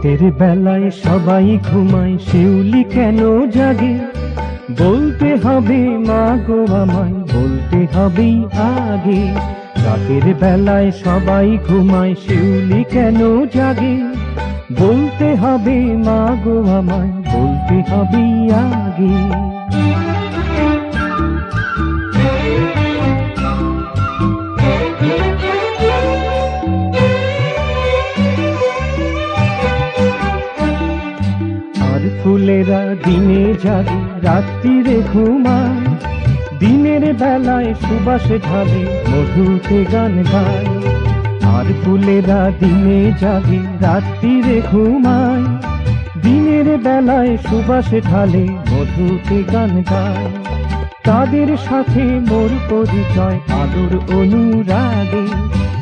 রাতের বেলায় সবাই ঘুমায়, শিউলি কেন জাগে? বলতে হবে মা গো আমায়, বলতে হবে আগে। রাতের বেলায় সবাই ঘুমায়, শিউলি কেন জাগে? বলতে হবে মা গো আমায়, বলতে হবে আগে। ফুলেরা দিনে জাগে, রাত্রিরে ঘুমায়, দিনের বেলায় সুবাস ঢালে, মধুতে গান গায়। আর ফুলেরা দিনে জাগে, রাত্রিরে ঘুমায়, দিনের বেলায় সুবাস ঢালে, মধুতে গান গায়। তাদের সাথে মোর পরিচয় আলোর অনুরাগে,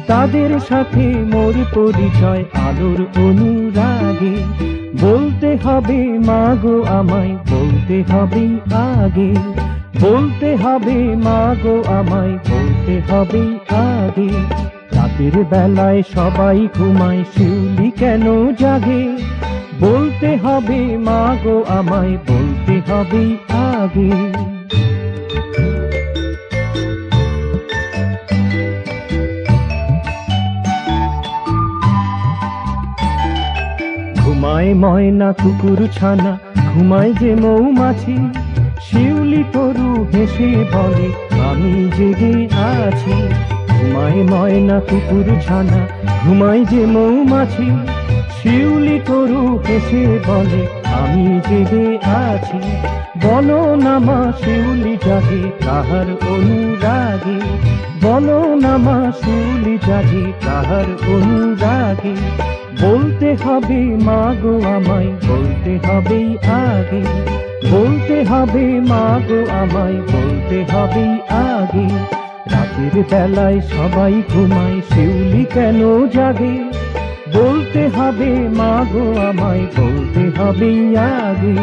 তাদের সাথে মোর পরিচয় আলোর অনুরাগে। বলতে হবে মা গো আমায়, বলতে হবে আগে। বলতে হবে মা গো আমায়, বলতে হবে আগে। রাতের বেলায় সবাই ঘুমায়, শিউলি কেন জাগে? বলতে হবে মা গো আমায়, বলতে হবে আগে। ঘুমায় ময়না কুকুর ছানা, ঘুমায় যে মৌমাছি, শিউলি তরু হেসে বলে আমি জেগে আছি। ঘুমায় ময়না কুকুর ছানা, ঘুমায় যে মৌমাছি, শিউলি তরু হেসে বলে আমি জেগে আছি। বলো না মা শিউলি জাগে তাহার অনুরাগে, বলো না মা শিউলি জাগে তাহার অনুরাগে। বলতে হবে মা গো আমায়, বলতে হবে আগে। বলতে হবে মা গো আমায়, বলতে হবে আগে। রাতের বেলায় সবাই ঘুমায়, শিউলি কেন জাগে? বলতে হবে মা গো আমায়, বলতে হবে আগে।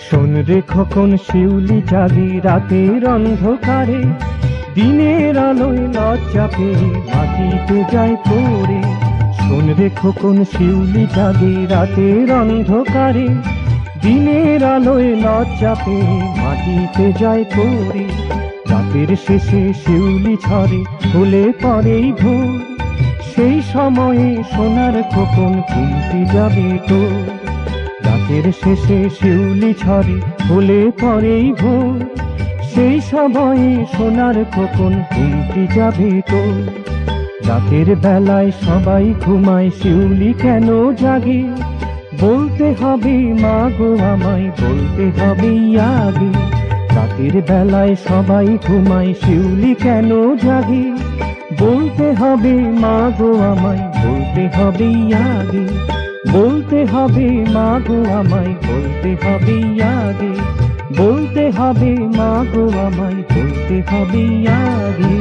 শোন রে খোকন শিউলি জাগে রাতের অন্ধকারে, দিনের আলোয় লজ্জা পেয়ে মাটিতে যায় পড়ে। শোন রে খোকন শিউলি জাগে রাতের অন্ধকারে, দিনের আলোয় লজ্জা পেয়ে মাটিতে যায় পড়ে। রাতের শেষে শিউলি ছড়ে, হলে পরেই ভোর, সেই সময়ে সোনার খোকন ঘুমতে যাবে তোর। রাতের শেষে শিউলি ছড়ে, হলে পরেই ভোর, সেই সময়ে সোনার খোকন ঘুমতে যাবে তোর। রাতের বেলায় সবাই ঘুমায়, শিউলি কেন জাগে? বলতে হবে মা গো আমায়, বলতে হবে আগে। রাতের বেলায় সবাই ঘুমায়, শিউলি কেন জাগে? বলতে হবে মা গো আমায়, বলতে হবে আগে। বলতে হবে মা গো আমায়, বলতে হবে আগে। বলতে হবে মা গো আমায়, বলতে হবে আগে।